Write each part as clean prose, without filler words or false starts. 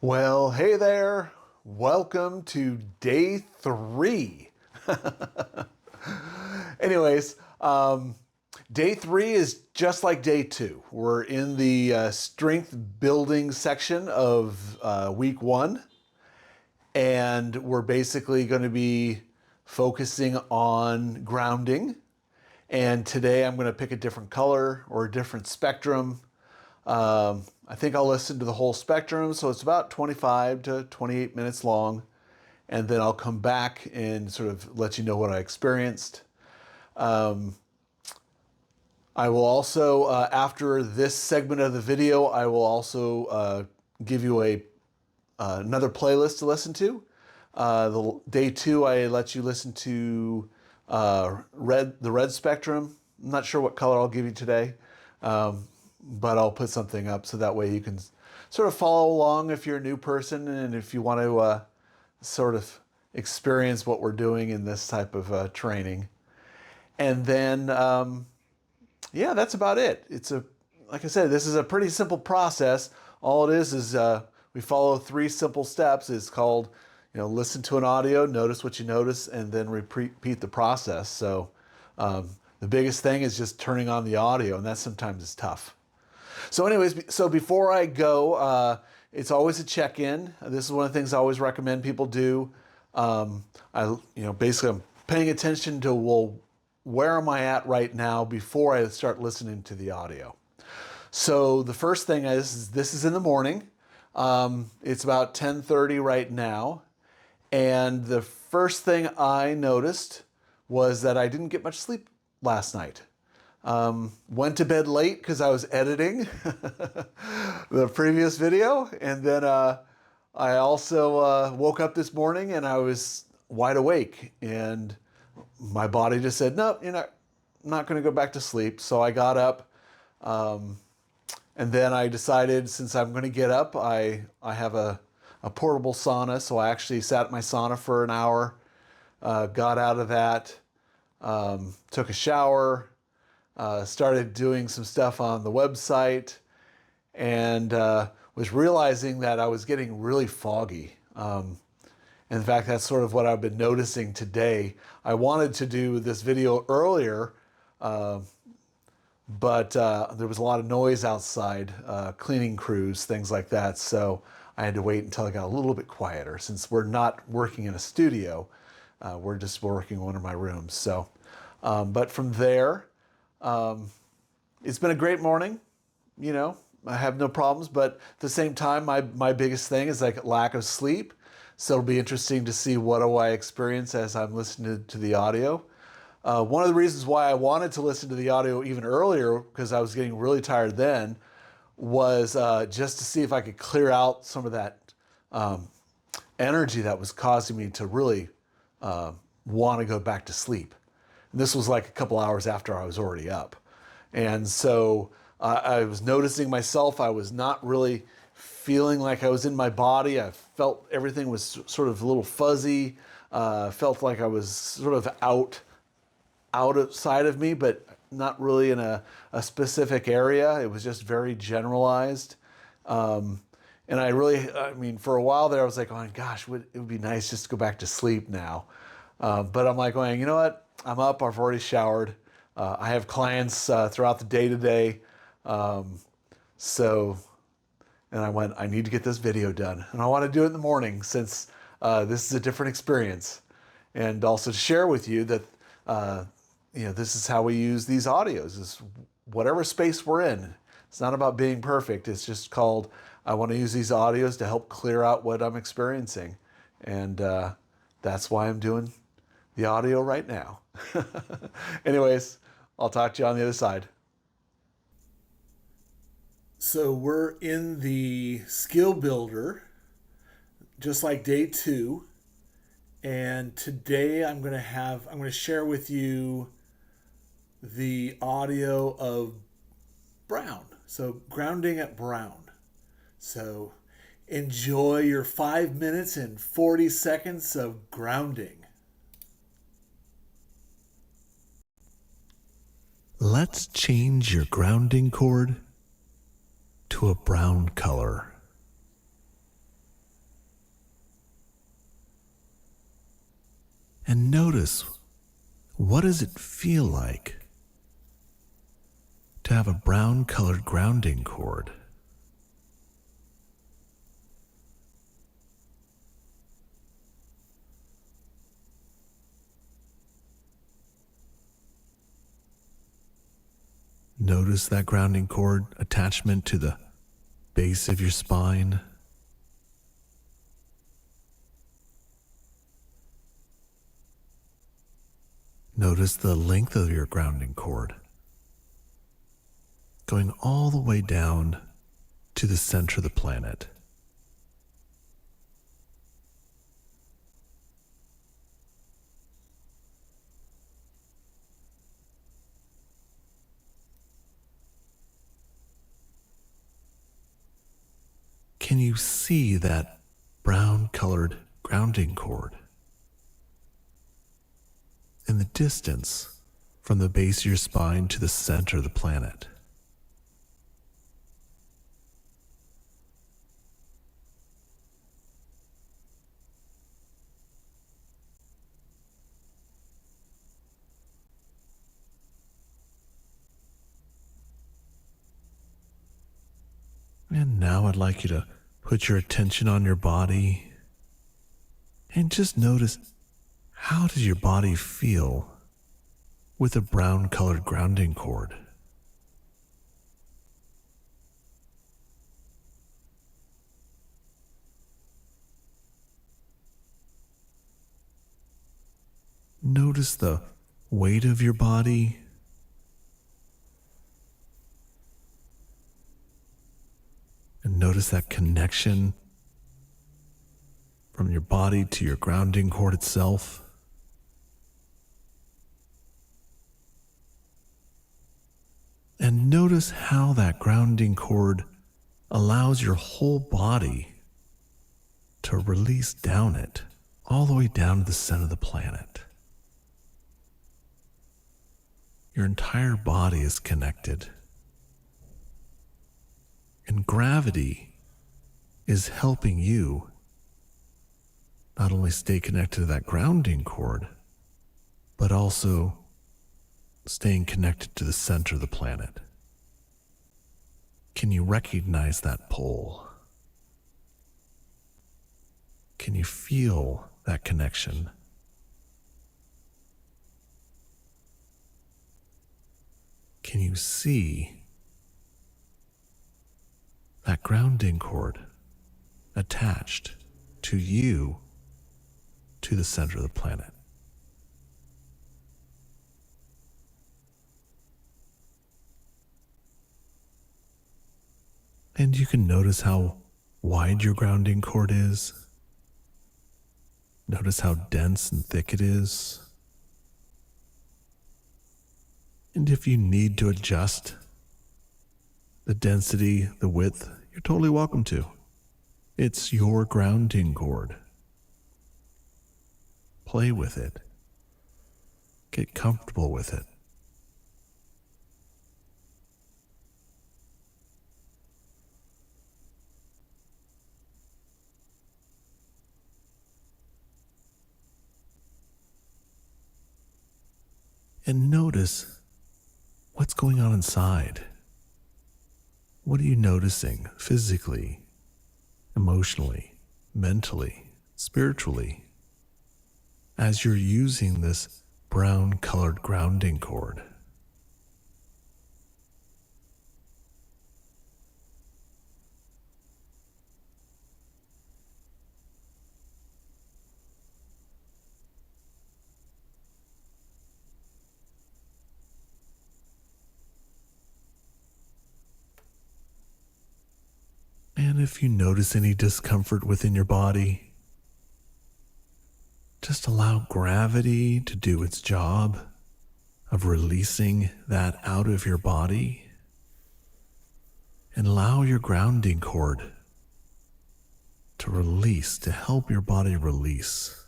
Well, hey there. Welcome to day 3. Anyways, day 3 is just like day 2. We're in the strength building section of week 1, and we're basically going to be focusing on grounding. And today I'm going to pick a different color or a different spectrum. I think I'll listen to the whole spectrum, so it's about 25 to 28 minutes long, and then I'll come back and sort of let you know what I experienced. I will also, after this segment of the video, I will also give you another playlist to listen to. The day 2, I let you listen to the red spectrum. I'm not sure what color I'll give you today. But I'll put something up so that way you can sort of follow along if you're a new person and if you want to sort of experience what we're doing in this type of training. And then, yeah, that's about it. Like I said, this is a pretty simple process. All it is we follow 3 simple steps. It's called, listen to an audio, notice what you notice, and then repeat the process. So the biggest thing is just turning on the audio, and that sometimes is tough. So anyways, so before I go, it's always a check-in. This is one of the things I always recommend people do. Basically I'm paying attention to, well, where am I at right now before I start listening to the audio. So the first thing is this is in the morning. It's about 10:30 right now. And the first thing I noticed was that I didn't get much sleep last night. Went to bed late because I was editing the previous video, and then I also woke up this morning and I was wide awake, and my body just said, "No, you're not going to go back to sleep." So I got up, and then I decided, since I'm going to get up, I have a portable sauna, so I actually sat at my sauna for an hour, got out of that, took a shower. Started doing some stuff on the website, and was realizing that I was getting really foggy. In fact, that's sort of what I've been noticing today. I wanted to do this video earlier, but there was a lot of noise outside, cleaning crews, things like that. So I had to wait until it got a little bit quieter. Since we're not working in a studio, we're just working in one of my rooms. So, but from there, it's been a great morning. I have no problems, but at the same time, my biggest thing is like lack of sleep. So it'll be interesting to see what do I experience as I'm listening to the audio. One of the reasons why I wanted to listen to the audio even earlier, because I was getting really tired then, was just to see if I could clear out some of that energy that was causing me to really want to go back to sleep. This was like a couple hours after I was already up. And so I was noticing myself, I was not really feeling like I was in my body. I felt everything was sort of a little fuzzy. Felt like I was sort of outside of me, but not really in a specific area. It was just very generalized. And for a while there, I was like, oh my gosh, it would be nice just to go back to sleep now. But I'm like going, you know what? I'm up, I've already showered. I have clients throughout the day today. And I went, I need to get this video done. And I want to do it in the morning since this is a different experience. And also to share with you that, this is how we use these audios, is whatever space we're in. It's not about being perfect. It's just called, I want to use these audios to help clear out what I'm experiencing. And that's why I'm doing the audio right now. Anyways, I'll talk to you on the other side. So we're in the skill builder, just like day 2. And today I'm going to share with you the audio of Brown. So grounding at Brown. So enjoy your 5 minutes and 40 seconds of grounding. Let's change your grounding cord to a brown color. And notice, what does it feel like to have a brown colored grounding cord? Notice that grounding cord attachment to the base of your spine. Notice the length of your grounding cord, going all the way down to the center of the planet. Can you see that brown colored grounding cord in the distance from the base of your spine to the center of the planet? And now I'd like you to put your attention on your body and just notice, how does your body feel with a brown colored grounding cord? Notice the weight of your body. And notice that connection from your body to your grounding cord itself. And notice how that grounding cord allows your whole body to release down it, all the way down to the center of the planet. Your entire body is connected. And gravity is helping you not only stay connected to that grounding cord, but also staying connected to the center of the planet. Can you recognize that pull? Can you feel that connection? Can you see that grounding cord attached to you to the center of the planet? And you can notice how wide your grounding cord is. Notice how dense and thick it is. And if you need to adjust the density, the width, you're totally welcome to. It's your grounding cord. Play with it. Get comfortable with it. And notice what's going on inside. What are you noticing physically, emotionally, mentally, spiritually, as you're using this brown colored grounding cord? And if you notice any discomfort within your body, just allow gravity to do its job of releasing that out of your body, and allow your grounding cord to release, to help your body release.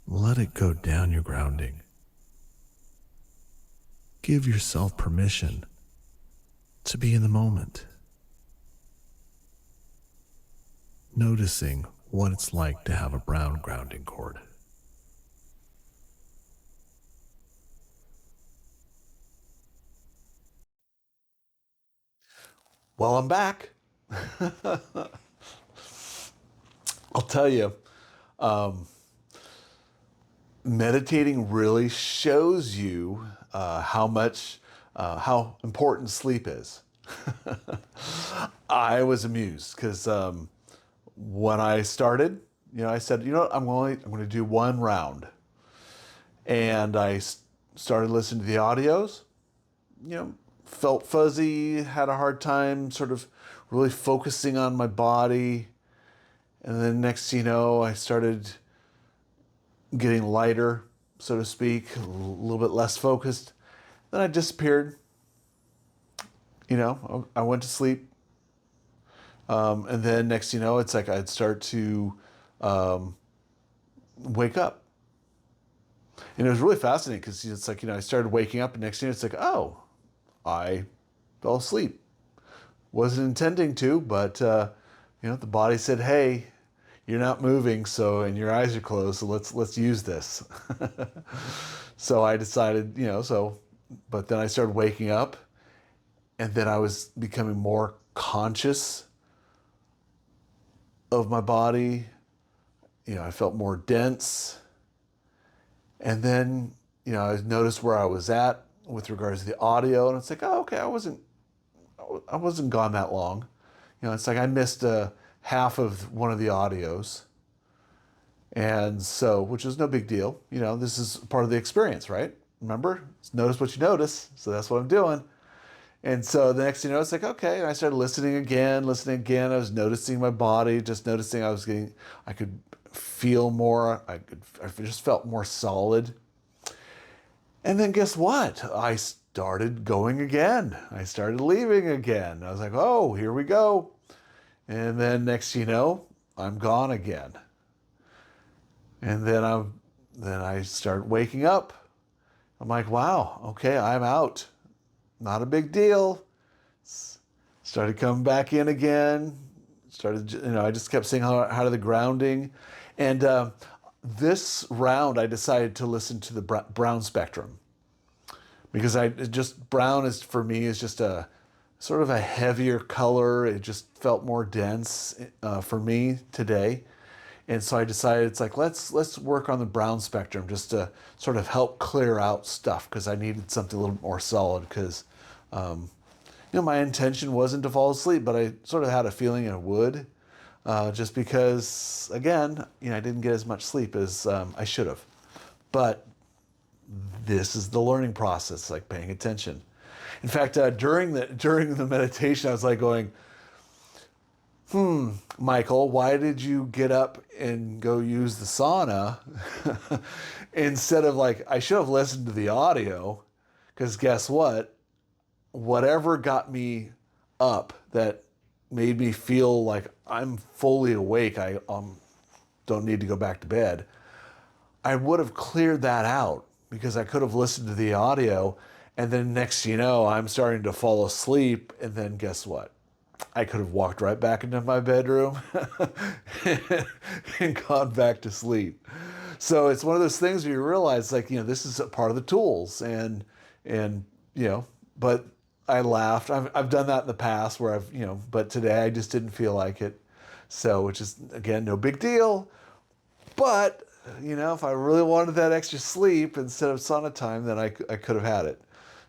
Let it go down your grounding. Give yourself permission to be in the moment, noticing what it's like to have a brown grounding cord. Well, I'm back. I'll tell you, meditating really shows you how important sleep is. I was amused because when I started, I said, what, I'm going to do one round, and I started listening to the audios. Felt fuzzy, had a hard time sort of really focusing on my body, and then next thing you know, I started getting lighter, so to speak, a little bit less focused. Then I disappeared. I went to sleep. And then next thing you know, it's like I'd start to wake up. And it was really fascinating because it's like, I started waking up, and next thing you know, it's like, oh, I fell asleep. Wasn't intending to, but, the body said, hey, you're not moving, and your eyes are closed, so let's use this. So I decided, but then I started waking up, and then I was becoming more conscious of my body. I felt more dense. And then, I noticed where I was at with regards to the audio, and it's like, oh, okay, I wasn't gone that long. It's like I missed half of one of the audios. And so, which is no big deal. This is part of the experience, right? Remember? Notice what you notice. So that's what I'm doing. And so the next thing you know, it's like, okay. And I started listening again. I was noticing my body, just noticing I could feel more. I just felt more solid. And then guess what? I started going again. I started leaving again. I was like, oh, here we go. And then next thing you know, I'm gone again. And then I start waking up. I'm like, wow, okay, I'm out. Not a big deal. Started coming back in again. I just kept saying how to the grounding. And this round, I decided to listen to the brown spectrum. Because brown is, for me, is just a sort of a heavier color. It just felt more dense for me today. And so I decided, it's like, let's work on the brown spectrum just to sort of help clear out stuff, because I needed something a little more solid, because my intention wasn't to fall asleep, but I sort of had a feeling it would, just because, again, I didn't get as much sleep as I should have. But this is the learning process, like paying attention. In fact, during the meditation, I was like going, Michael, why did you get up and go use the sauna instead of, like, I should have listened to the audio, because guess what? Whatever got me up that made me feel like I'm fully awake, I don't need to go back to bed, I would have cleared that out, because I could have listened to the audio, and then next thing you know, I'm starting to fall asleep, and then guess what? I could have walked right back into my bedroom and gone back to sleep. So it's one of those things where you realize, like, this is a part of the tools, and but I laughed. I've done that in the past where but today I just didn't feel like it. So, which is, again, no big deal. But, if I really wanted that extra sleep instead of sauna time, then I could have had it.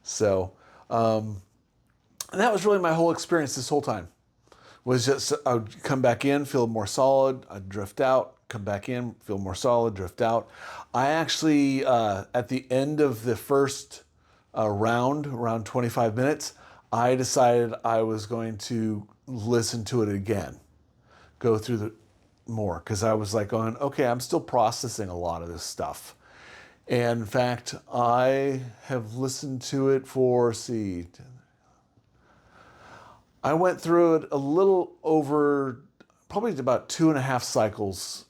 So, and that was really my whole experience this whole time. Was just, I would come back in, feel more solid, I'd drift out, come back in, feel more solid, drift out. I actually, at the end of the first round, around 25 minutes, I decided I was going to listen to it again, go through the more, because I was like going, okay, I'm still processing a lot of this stuff. And in fact, I have listened to it for, I went through it a little over, probably about 2.5 cycles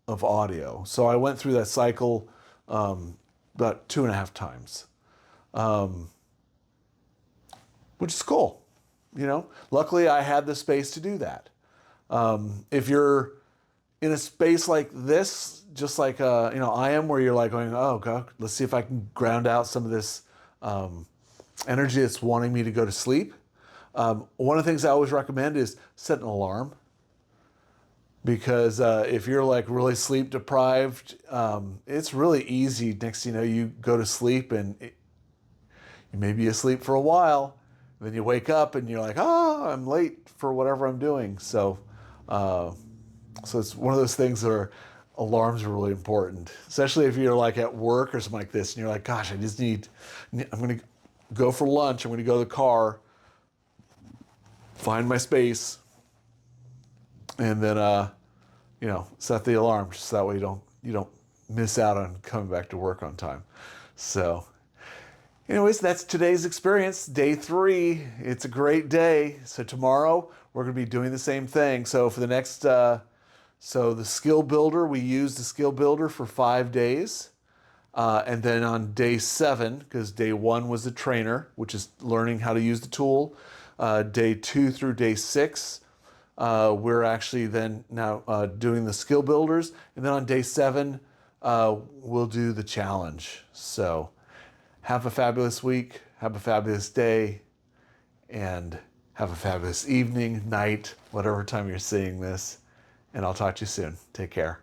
of audio. So I went through that cycle about 2.5 times, which is cool. Luckily I had the space to do that. If you're in a space like this, just like I am, where you're like going, oh God, let's see if I can ground out some of this energy that's wanting me to go to sleep. One of the things I always recommend is set an alarm, because if you're like really sleep deprived, it's really easy. Next thing you know, you go to sleep and you may be asleep for a while. Then you wake up and you're like, oh, I'm late for whatever I'm doing. So it's one of those things where alarms are really important, especially if you're like at work or something like this, and you're like, gosh, I'm going to go for lunch. I'm going to go to the car, find my space, and then set the alarm just so that way you don't miss out on coming back to work on time. So anyways, that's today's experience, day 3. It's a great day. So tomorrow we're going to be doing the same thing. So for the next so the skill builder, we used the skill builder for 5 days. And then on day 7, because day 1 was the trainer, which is learning how to use the tool. Day 2 through day 6, we're actually then now doing the skill builders. And then on day 7, we'll do the challenge. So have a fabulous week, have a fabulous day, and have a fabulous evening, night, whatever time you're seeing this. And I'll talk to you soon. Take care.